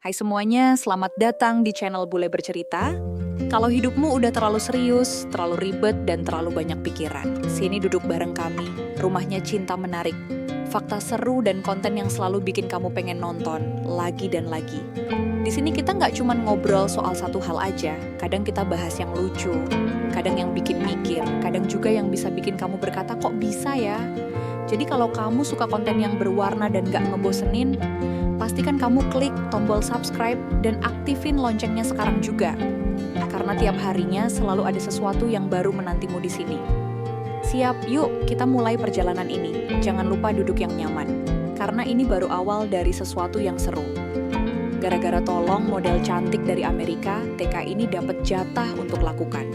Hai semuanya, selamat datang di channel Bule Bercerita. Kalau hidupmu udah terlalu serius, terlalu ribet, dan terlalu banyak pikiran, sini duduk bareng kami. Rumahnya cinta menarik. Fakta seru dan konten yang selalu bikin kamu pengen nonton, lagi dan lagi. Di sini kita nggak cuma ngobrol soal satu hal aja. Kadang kita bahas yang lucu, kadang yang bikin mikir, kadang juga yang bisa bikin kamu berkata, kok bisa ya? Jadi kalau kamu suka konten yang berwarna dan nggak ngebosenin, pastikan kamu klik tombol subscribe dan aktifin loncengnya sekarang juga. Karena tiap harinya selalu ada sesuatu yang baru menantimu di sini. Siap, yuk kita mulai perjalanan ini. Jangan lupa duduk yang nyaman. Karena ini baru awal dari sesuatu yang seru. Gara-gara tolong model cantik dari Amerika, TK ini dapat jatah untuk lakukan.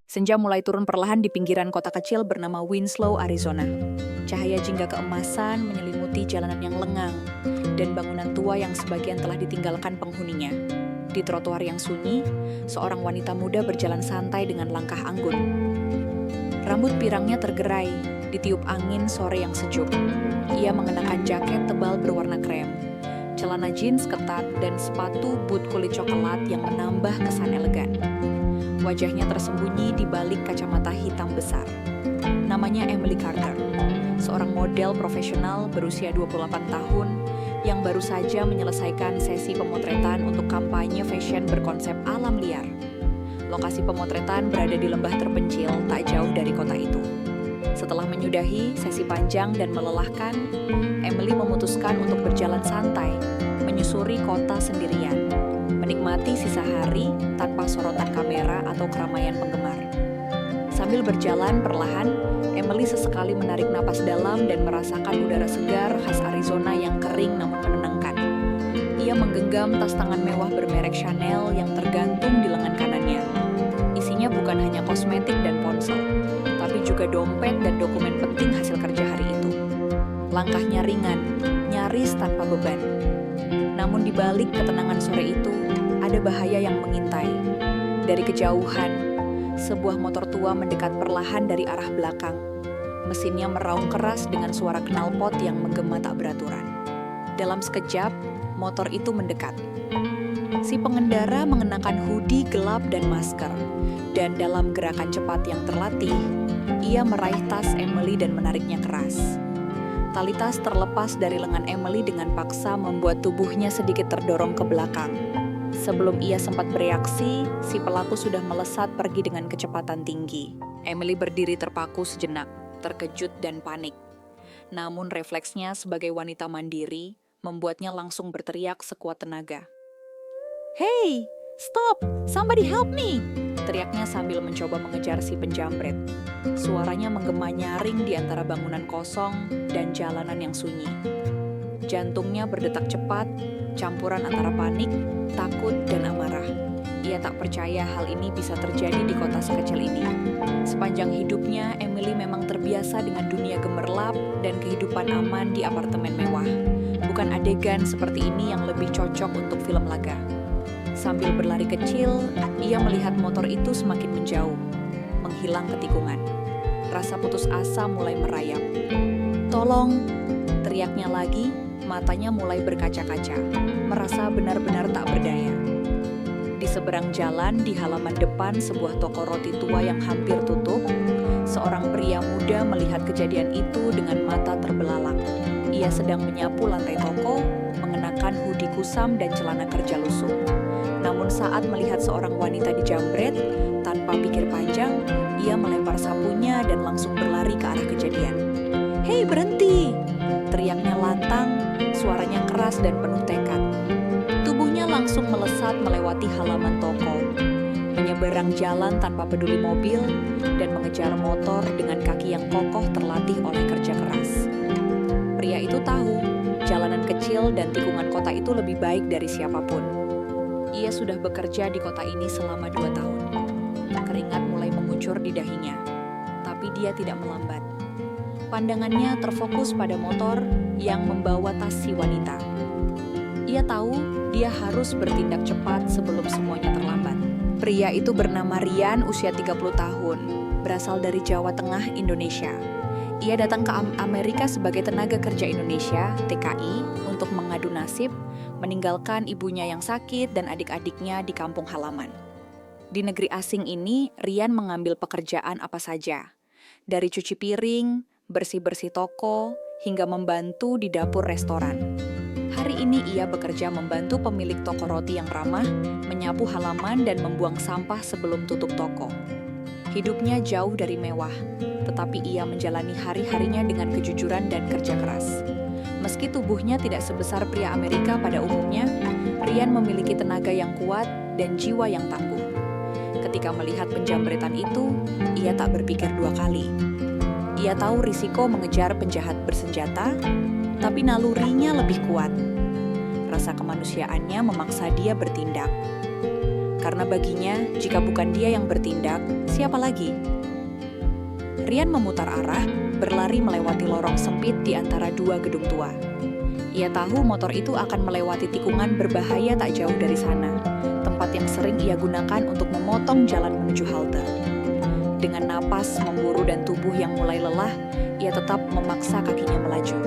Senja mulai turun perlahan di pinggiran kota kecil bernama Winslow, Arizona. Cahaya jingga keemasan menyelimuti jalanan yang lengang dan bangunan tua yang sebagian telah ditinggalkan penghuninya. Di trotoar yang sunyi, seorang wanita muda berjalan santai dengan langkah anggun. Rambut pirangnya tergerai, ditiup angin sore yang sejuk. Ia mengenakan jaket tebal berwarna krem, celana jeans ketat, dan sepatu boot kulit coklat yang menambah kesan elegan. Wajahnya tersembunyi di balik kacamata hitam besar. Namanya Emily Carter, seorang model profesional berusia 28 tahun yang baru saja menyelesaikan sesi pemotretan untuk kampanye fashion berkonsep alam liar. Lokasi pemotretan berada di lembah terpencil tak jauh dari kota itu. Setelah menyudahi sesi panjang dan melelahkan, Emily memutuskan untuk berjalan santai, menyusuri kota sendirian, menikmati sisa hari tanpa sorotan kamera atau keramaian penggemar. Sambil berjalan perlahan, Emily sesekali menarik napas dalam dan merasakan udara segar khas Arizona yang kering namun menenangkan. Ia menggenggam tas tangan mewah bermerek Chanel yang tergantung di lengan kanannya. Isinya bukan hanya kosmetik dan ponsel, tapi juga dompet dan dokumen penting hasil kerja hari itu. Langkahnya ringan, nyaris tanpa beban. Namun di balik ketenangan sore itu, ada bahaya yang mengintai. Dari kejauhan, sebuah motor tua mendekat perlahan dari arah belakang. Mesinnya meraung keras dengan suara knalpot yang menggema tak beraturan. Dalam sekejap, motor itu mendekat. Si pengendara mengenakan hoodie gelap dan masker. Dan dalam gerakan cepat yang terlatih, ia meraih tas Emily dan menariknya keras. Tali tas terlepas dari lengan Emily dengan paksa membuat tubuhnya sedikit terdorong ke belakang. Sebelum ia sempat bereaksi, si pelaku sudah melesat pergi dengan kecepatan tinggi. Emily berdiri terpaku sejenak, terkejut dan panik. Namun refleksnya sebagai wanita mandiri membuatnya langsung berteriak sekuat tenaga. "Hey, stop! Somebody help me!" teriaknya sambil mencoba mengejar si penjamret. Suaranya menggema nyaring di antara bangunan kosong dan jalanan yang sunyi. Jantungnya berdetak cepat, campuran antara panik, takut, dan amarah. Ia tak percaya hal ini bisa terjadi di kota sekecil ini. Sepanjang hidupnya, Emily memang terbiasa dengan dunia gemerlap dan kehidupan aman di apartemen mewah. Bukan adegan seperti ini yang lebih cocok untuk film laga. Sambil berlari kecil, ia melihat motor itu semakin menjauh, menghilang ke tikungan. Rasa putus asa mulai merayap. "Tolong!" teriaknya lagi, matanya mulai berkaca-kaca, merasa benar-benar tak berdaya. Di seberang jalan, di halaman depan sebuah toko roti tua yang hampir tutup, seorang pria muda melihat kejadian itu dengan mata terbelalak. Ia sedang menyapu lantai toko, mengenakan hoodie kusam dan celana kerja lusuh. Namun saat melihat seorang wanita dijamret, tanpa pikir panjang, ia melempar sapunya dan langsung berlari ke arah kejadian. "Hei, berhenti!" teriaknya lantang, suaranya keras dan penuh tekad. Tubuhnya langsung melesat melewati halaman toko, menyeberang jalan tanpa peduli mobil, dan mengejar motor dengan kaki yang kokoh terlatih oleh kerja keras. Pria itu tahu, jalanan kecil dan tikungan kota itu lebih baik dari siapapun. Ia sudah bekerja di kota ini selama 2 tahun. Keringat mulai mengucur di dahinya, tapi dia tidak melambat. Pandangannya terfokus pada motor yang membawa tas si wanita. Ia tahu dia harus bertindak cepat sebelum semuanya terlambat. Pria itu bernama Rian, usia 30 tahun, berasal dari Jawa Tengah, Indonesia. Ia datang ke Amerika sebagai tenaga kerja Indonesia, TKI, untuk mengadu nasib, meninggalkan ibunya yang sakit dan adik-adiknya di kampung halaman. Di negeri asing ini, Rian mengambil pekerjaan apa saja. Dari cuci piring, bersih-bersih toko, hingga membantu di dapur restoran. Hari ini ia bekerja membantu pemilik toko roti yang ramah, menyapu halaman dan membuang sampah sebelum tutup toko. Hidupnya jauh dari mewah, tetapi ia menjalani hari-harinya dengan kejujuran dan kerja keras. Meski tubuhnya tidak sebesar pria Amerika pada umumnya, Rian memiliki tenaga yang kuat dan jiwa yang tangguh. Ketika melihat penjambretan itu, ia tak berpikir dua kali. Ia tahu risiko mengejar penjahat bersenjata, tapi nalurinya lebih kuat. Rasa kemanusiaannya memaksa dia bertindak. Karena baginya, jika bukan dia yang bertindak, siapa lagi? Rian memutar arah, berlari melewati lorong sempit di antara dua gedung tua. Ia tahu motor itu akan melewati tikungan berbahaya tak jauh dari sana, tempat yang sering ia gunakan untuk memotong jalan menuju halte. Dengan napas memburu dan tubuh yang mulai lelah, ia tetap memaksa kakinya melaju.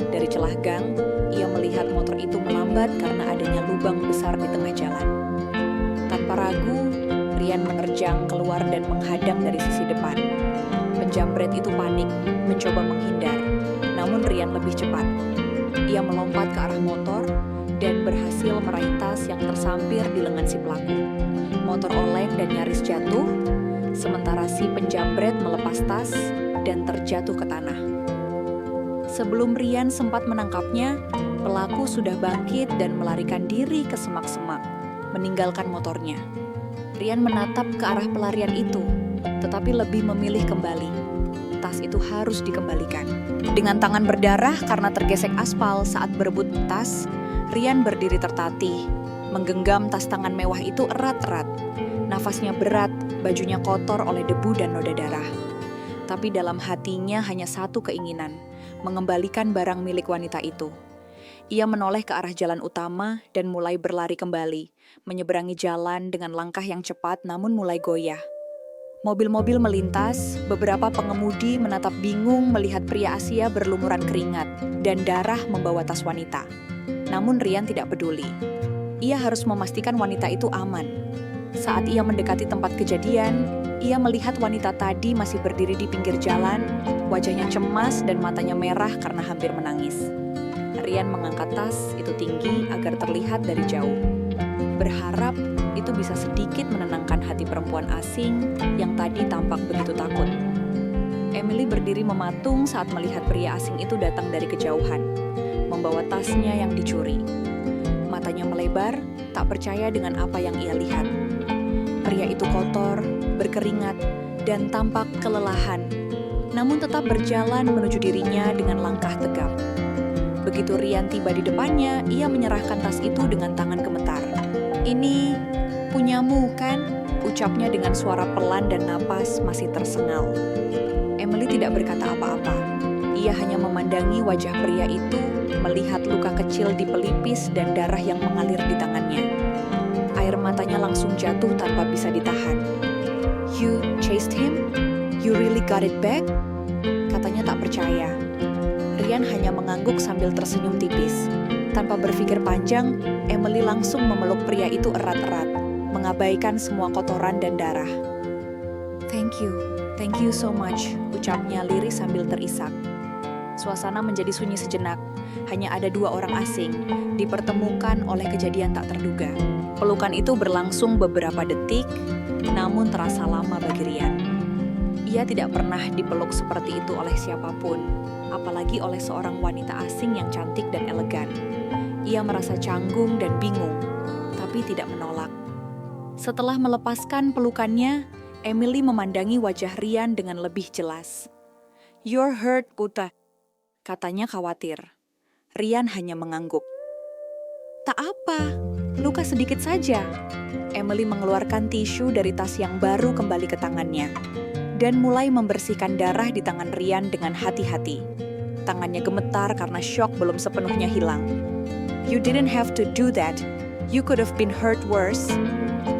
Dari celah gang, ia melihat motor itu melambat karena adanya lubang besar di tengah jalan. Tanpa ragu, Rian menerjang keluar dan menghadang dari sisi depan. Penjambret itu panik, mencoba menghindar, namun Rian lebih cepat. Ia melompat ke arah motor dan berhasil meraih tas yang tersampir di lengan si pelaku. Motor oleng dan nyaris jatuh, sementara si penjambret melepas tas dan terjatuh ke tanah. Sebelum Rian sempat menangkapnya, pelaku sudah bangkit dan melarikan diri ke semak-semak, meninggalkan motornya. Rian menatap ke arah pelarian itu, tetapi lebih memilih kembali. Tas itu harus dikembalikan. Dengan tangan berdarah karena tergesek aspal saat berebut tas, Rian berdiri tertatih, menggenggam tas tangan mewah itu erat-erat. Nafasnya berat, bajunya kotor oleh debu dan noda darah. Tapi dalam hatinya hanya satu keinginan, mengembalikan barang milik wanita itu. Ia menoleh ke arah jalan utama dan mulai berlari kembali, menyeberangi jalan dengan langkah yang cepat namun mulai goyah. Mobil-mobil melintas, beberapa pengemudi menatap bingung melihat pria Asia berlumuran keringat dan darah membawa tas wanita. Namun Rian tidak peduli. Ia harus memastikan wanita itu aman. Saat ia mendekati tempat kejadian, ia melihat wanita tadi masih berdiri di pinggir jalan, wajahnya cemas dan matanya merah karena hampir menangis. Rian mengangkat tas itu tinggi agar terlihat dari jauh. Berharap itu bisa sedikit menenangkan hati perempuan asing yang tadi tampak begitu takut. Emily berdiri mematung saat melihat pria asing itu datang dari kejauhan, membawa tasnya yang dicuri. Matanya melebar, tak percaya dengan apa yang ia lihat. Pria itu kotor, berkeringat, dan tampak kelelahan, namun tetap berjalan menuju dirinya dengan langkah tegap. Begitu Rian tiba di depannya, ia menyerahkan tas itu dengan tangan gemetar. "Ini punyamu, kan?" ucapnya dengan suara pelan dan napas masih tersengal. Emily tidak berkata apa-apa. Ia hanya memandangi wajah pria itu, melihat luka kecil di pelipis dan darah yang mengalir di tangannya. Air matanya langsung jatuh tanpa bisa ditahan. "You chased him? You really got it back?" Katanya tak percaya. Rian hanya mengangguk sambil tersenyum tipis. Tanpa berpikir panjang, Emily langsung memeluk pria itu erat-erat, mengabaikan semua kotoran dan darah. Thank you so much," ucapnya lirih sambil terisak. Suasana menjadi sunyi sejenak, hanya ada dua orang asing, dipertemukan oleh kejadian tak terduga. Pelukan itu berlangsung beberapa detik, namun terasa lama bagi Rian. Ia tidak pernah dipeluk seperti itu oleh siapapun, apalagi oleh seorang wanita asing yang cantik dan elegan. Ia merasa canggung dan bingung, tapi tidak menolak. Setelah melepaskan pelukannya, Emily memandangi wajah Rian dengan lebih jelas. "You're hurt, Puta," katanya khawatir. Rian hanya mengangguk. "Tak apa, luka sedikit saja." Emily mengeluarkan tisu dari tas yang baru kembali ke tangannya dan mulai membersihkan darah di tangan Rian dengan hati-hati. Tangannya gemetar karena syok belum sepenuhnya hilang. "You didn't have to do that. You could have been hurt worse."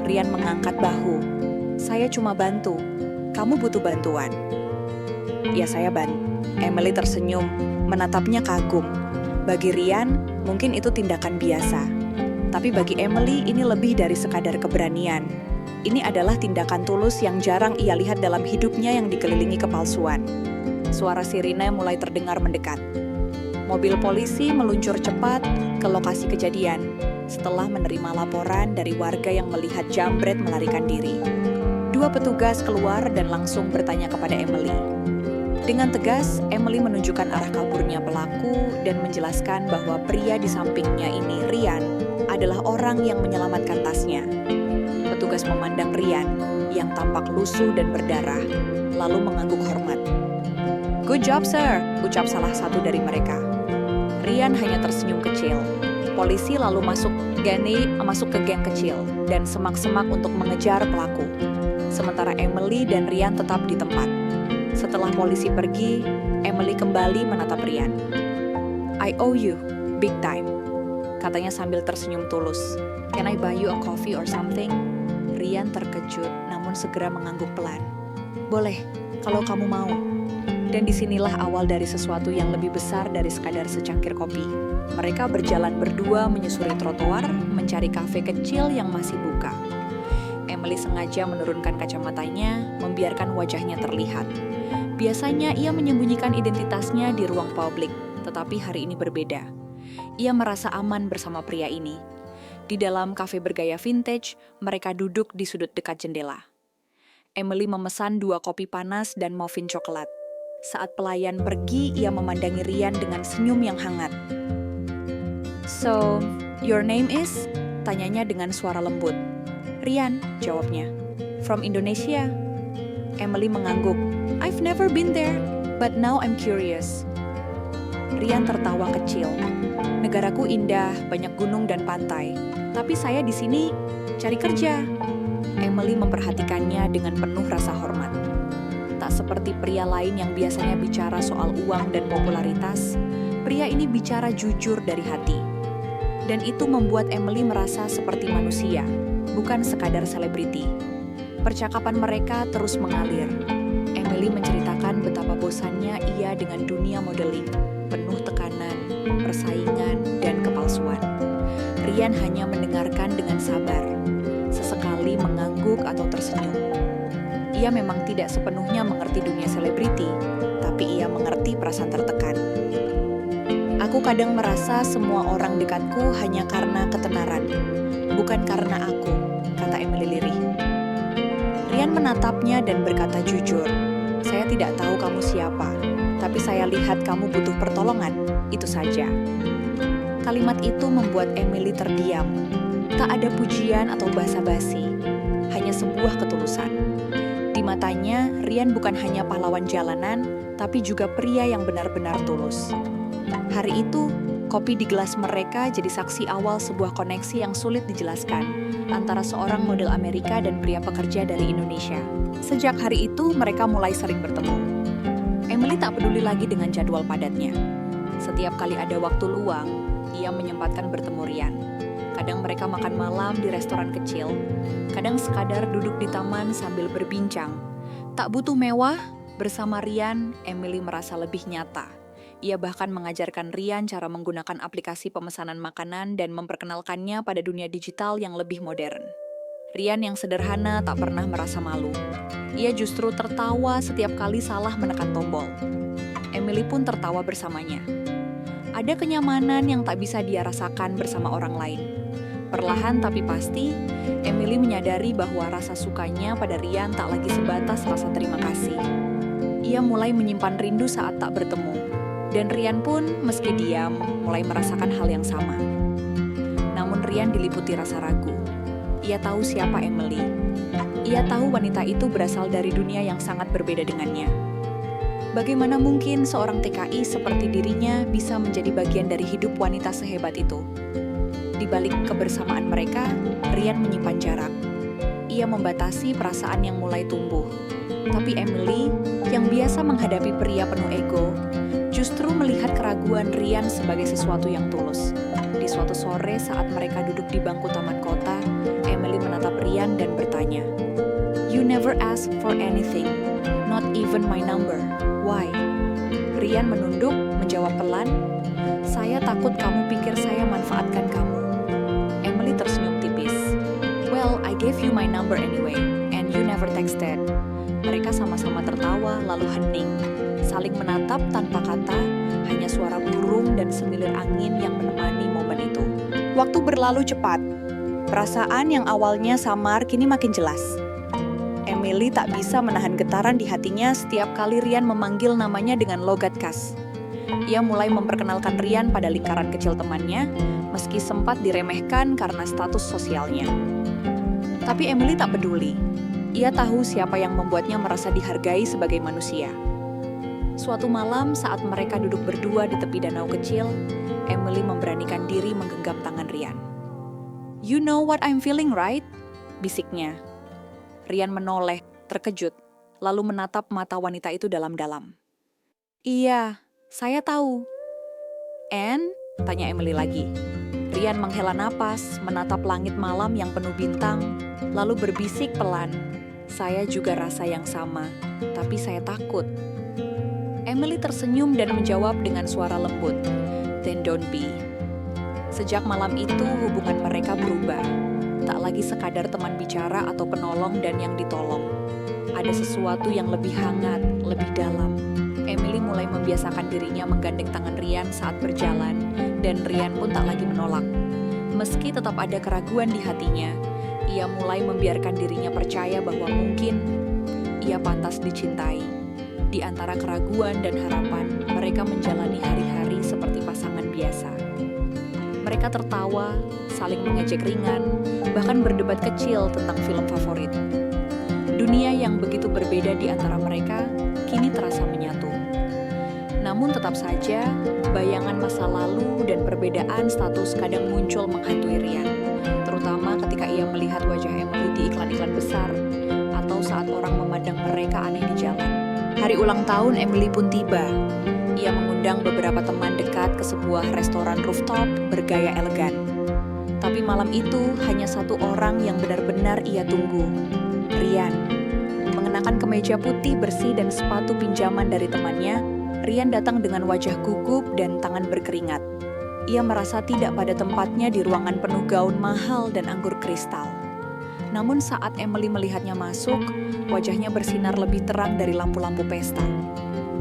Rian mengangkat bahu. "Saya cuma bantu. Kamu butuh bantuan." "Ya, saya bantu." Emily tersenyum, menatapnya kagum. Bagi Ryan, mungkin itu tindakan biasa. Tapi bagi Emily, ini lebih dari sekadar keberanian. Ini adalah tindakan tulus yang jarang ia lihat dalam hidupnya yang dikelilingi kepalsuan. Suara sirine mulai terdengar mendekat. Mobil polisi meluncur cepat ke lokasi kejadian setelah menerima laporan dari warga yang melihat jambret melarikan diri. Dua petugas keluar dan langsung bertanya kepada Emily. Dengan tegas, Emily menunjukkan arah kaburnya pelaku dan menjelaskan bahwa pria di sampingnya ini, Ryan, adalah orang yang menyelamatkan tasnya. Petugas memandang Ryan yang tampak lusuh dan berdarah, lalu mengangguk hormat. "Good job, sir," ucap salah satu dari mereka. Ryan hanya tersenyum kecil. Polisi lalu masuk ke geng kecil dan semak-semak untuk mengejar pelaku. Sementara Emily dan Ryan tetap di tempat. Setelah polisi pergi, Emily kembali menatap Ryan. "I owe you, big time," katanya sambil tersenyum tulus. "Can I buy you a coffee or something?" Ryan terkejut, namun segera mengangguk pelan. "Boleh, kalau kamu mau." Dan disinilah awal dari sesuatu yang lebih besar dari sekadar secangkir kopi. Mereka berjalan berdua menyusuri trotoar, mencari kafe kecil yang masih buka. Emily sengaja menurunkan kacamatanya, membiarkan wajahnya terlihat. Biasanya ia menyembunyikan identitasnya di ruang publik, tetapi hari ini berbeda. Ia merasa aman bersama pria ini. Di dalam kafe bergaya vintage, mereka duduk di sudut dekat jendela. Emily memesan 2 kopi panas dan muffin coklat. Saat pelayan pergi, ia memandangi Ryan dengan senyum yang hangat. "So, your name is?" tanyanya dengan suara lembut. "Ryan," jawabnya. "From Indonesia." Emily mengangguk. "I've never been there, but now I'm curious." Ryan tertawa kecil. "Negaraku indah, banyak gunung dan pantai. Tapi saya di sini cari kerja." Emily memperhatikannya dengan penuh rasa hormat. Tak seperti pria lain yang biasanya bicara soal uang dan popularitas, pria ini bicara jujur dari hati. Dan itu membuat Emily merasa seperti manusia, bukan sekadar selebriti. Percakapan mereka terus mengalir. Emily menceritakan betapa bosannya ia dengan dunia modeling, penuh tekanan, persaingan, dan kepalsuan. Ryan hanya mendengarkan dengan sabar, sesekali mengangguk atau tersenyum. Ia memang tidak sepenuhnya mengerti dunia selebriti, tapi ia mengerti perasaan tertekan. "Aku kadang merasa semua orang dekatku hanya karena ketenaran, bukan karena aku," kata Emily lirih. Ryan menatapnya dan berkata jujur, "Saya tidak tahu kamu siapa, tapi saya lihat kamu butuh pertolongan, itu saja." Kalimat itu membuat Emily terdiam. Tak ada pujian atau basa-basi, hanya sebuah ketulusan. Di matanya, Ryan bukan hanya pahlawan jalanan, tapi juga pria yang benar-benar tulus. Hari itu, kopi di gelas mereka jadi saksi awal sebuah koneksi yang sulit dijelaskan antara seorang model Amerika dan pria pekerja dari Indonesia. Sejak hari itu, mereka mulai sering bertemu. Emily tak peduli lagi dengan jadwal padatnya. Setiap kali ada waktu luang, ia menyempatkan bertemu Ryan. Kadang mereka makan malam di restoran kecil, kadang sekadar duduk di taman sambil berbincang. Tak butuh mewah, bersama Ryan, Emily merasa lebih nyata. Ia bahkan mengajarkan Ryan cara menggunakan aplikasi pemesanan makanan dan memperkenalkannya pada dunia digital yang lebih modern. Ryan yang sederhana tak pernah merasa malu. Ia justru tertawa setiap kali salah menekan tombol. Emily pun tertawa bersamanya. Ada kenyamanan yang tak bisa dia rasakan bersama orang lain. Perlahan tapi pasti, Emily menyadari bahwa rasa sukanya pada Ryan tak lagi sebatas rasa terima kasih. Ia mulai menyimpan rindu saat tak bertemu. Dan Ryan pun, meski diam, mulai merasakan hal yang sama. Namun Ryan diliputi rasa ragu. Ia tahu siapa Emily. Ia tahu wanita itu berasal dari dunia yang sangat berbeda dengannya. Bagaimana mungkin seorang TKI seperti dirinya bisa menjadi bagian dari hidup wanita sehebat itu? Di balik kebersamaan mereka, Ryan menyimpan jarak. Ia membatasi perasaan yang mulai tumbuh. Tapi Emily, yang biasa menghadapi pria penuh ego, justru melihat keraguan Ryan sebagai sesuatu yang tulus. Di suatu sore saat mereka duduk di bangku taman kota, Emily menatap Ryan dan bertanya, "You never ask for anything, not even my number. Why?" Rian menunduk, menjawab pelan, "Saya takut kamu pikir saya manfaatkan kamu." Emily tersenyum tipis. "Well, I gave you my number anyway, and you never texted." Mereka sama-sama tertawa lalu hening, saling menatap tanpa kata, hanya suara burung dan semilir angin yang menemani momen itu. Waktu berlalu cepat. Perasaan yang awalnya samar kini makin jelas. Emily tak bisa menahan getaran di hatinya setiap kali Rian memanggil namanya dengan logat khas. Ia mulai memperkenalkan Rian pada lingkaran kecil temannya, meski sempat diremehkan karena status sosialnya. Tapi Emily tak peduli. Ia tahu siapa yang membuatnya merasa dihargai sebagai manusia. Suatu malam saat mereka duduk berdua di tepi danau kecil, Emily memberanikan diri menggenggam tangan Rian. "You know what I'm feeling, right?" bisiknya. Rian menoleh, terkejut, lalu menatap mata wanita itu dalam-dalam. "Iya, saya tahu." "And?" tanya Emily lagi. Rian menghela napas, menatap langit malam yang penuh bintang, lalu berbisik pelan, "Saya juga rasa yang sama, tapi saya takut." Emily tersenyum dan menjawab dengan suara lembut, "Then don't be." Sejak malam itu, hubungan mereka berubah. Tak lagi sekadar teman bicara atau penolong dan yang ditolong. Ada sesuatu yang lebih hangat, lebih dalam. Emily mulai membiasakan dirinya menggandeng tangan Rian saat berjalan, dan Rian pun tak lagi menolak. Meski tetap ada keraguan di hatinya, ia mulai membiarkan dirinya percaya bahwa mungkin ia pantas dicintai. Di antara keraguan dan harapan, mereka menjalani hari-hari seperti pasangan biasa. Mereka tertawa, saling mengejek ringan, bahkan berdebat kecil tentang film favorit. Dunia yang begitu berbeda di antara mereka kini terasa menyatu. Namun tetap saja, bayangan masa lalu dan perbedaan status kadang muncul menghantui Rian, terutama ketika ia melihat wajah Emily di iklan-iklan besar, atau saat orang memandang mereka aneh di jalan. Hari ulang tahun Emily pun tiba. Ia mengundang beberapa teman dekat ke sebuah restoran rooftop bergaya elegan. Tapi malam itu hanya satu orang yang benar-benar ia tunggu, Rian. Mengenakan kemeja putih bersih dan sepatu pinjaman dari temannya, Rian datang dengan wajah gugup dan tangan berkeringat. Ia merasa tidak pada tempatnya di ruangan penuh gaun mahal dan anggur kristal. Namun saat Emily melihatnya masuk, wajahnya bersinar lebih terang dari lampu-lampu pesta.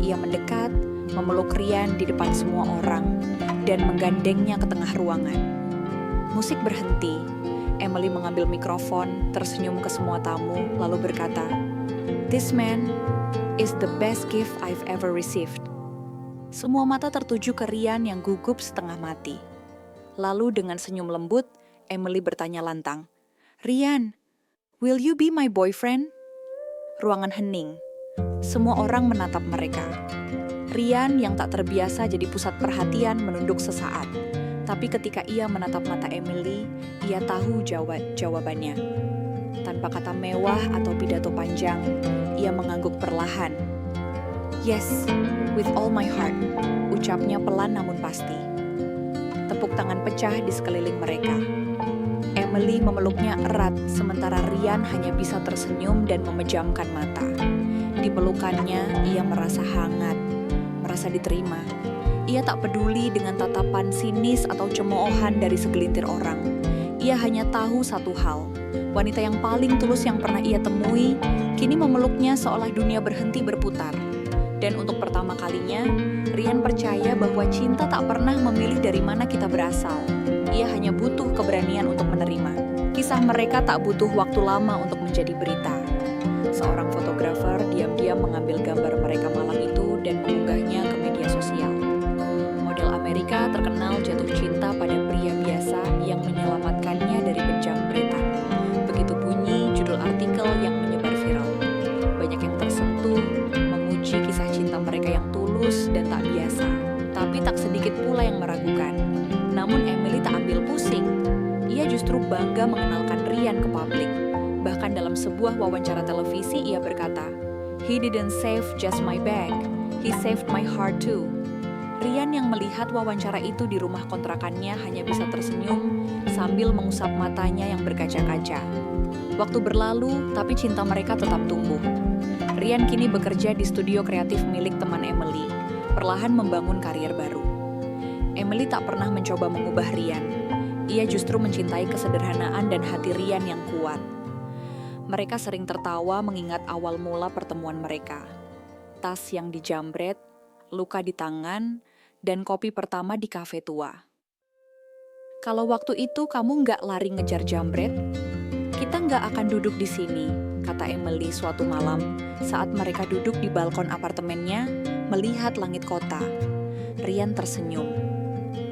Ia mendekat, memeluk Rian di depan semua orang, dan menggandengnya ke tengah ruangan. Musik berhenti. Emily mengambil mikrofon, tersenyum ke semua tamu, lalu berkata, "This man is the best gift I've ever received." Semua mata tertuju ke Rian yang gugup setengah mati. Lalu dengan senyum lembut, Emily bertanya lantang, "Rian, will you be my boyfriend?" Ruangan hening. Semua orang menatap mereka. Rian yang tak terbiasa jadi pusat perhatian menunduk sesaat. Tapi ketika ia menatap mata Emily, ia tahu jawabannya. Tanpa kata mewah atau pidato panjang, ia mengangguk perlahan. "Yes, with all my heart," ucapnya pelan namun pasti. Tepuk tangan pecah di sekeliling mereka. Emily memeluknya erat, sementara Rian hanya bisa tersenyum dan memejamkan mata. Di pelukannya, ia merasa hangat, merasa diterima. Ia tak peduli dengan tatapan sinis atau cemoohan dari segelintir orang. Ia hanya tahu satu hal, wanita yang paling tulus yang pernah ia temui, kini memeluknya seolah dunia berhenti berputar. Dan untuk pertama kalinya, Rian percaya bahwa cinta tak pernah memilih dari mana kita berasal. Ia hanya butuh keberanian untuk menerima. Kisah mereka tak butuh waktu lama untuk menjadi berita. Seorang fotografer diam-diam mengambil gambar mereka malam itu dan mengunggahnya ke media sosial. Model Amerika terkenal jatuh cinta pada pria biasa yang menyelamatkannya dari penjambretan. Begitu bunyi judul artikel yang menyebar viral. Banyak yang tersentuh, memuji kisah cinta mereka yang tulus dan tak biasa. Tapi tak sedikit pula yang meragukan. Namun Emily tak ambil pusing. Ia justru bangga mengenalkan Rian ke publik. Bahkan dalam sebuah wawancara televisi ia berkata, "He didn't save just my bag, he saved my heart too." Rian yang melihat wawancara itu di rumah kontrakannya hanya bisa tersenyum sambil mengusap matanya yang berkaca-kaca. Waktu berlalu, tapi cinta mereka tetap tumbuh. Rian kini bekerja di studio kreatif milik teman Emily, perlahan membangun karier baru. Emily tak pernah mencoba mengubah Ryan. Ia justru mencintai kesederhanaan dan hati Ryan yang kuat. Mereka sering tertawa mengingat awal mula pertemuan mereka. Tas yang dijambret, luka di tangan, dan kopi pertama di kafe tua. Kalau waktu itu kamu nggak lari ngejar jambret, kita nggak akan duduk di sini, kata Emily suatu malam saat mereka duduk di balkon apartemennya melihat langit kota. Ryan tersenyum.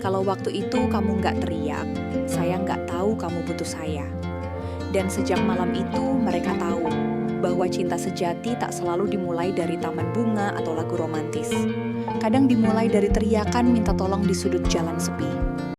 Kalau waktu itu kamu nggak teriak, saya nggak tahu kamu butuh saya. Dan sejak malam itu mereka tahu bahwa cinta sejati tak selalu dimulai dari taman bunga atau lagu romantis. Kadang dimulai dari teriakan minta tolong di sudut jalan sepi.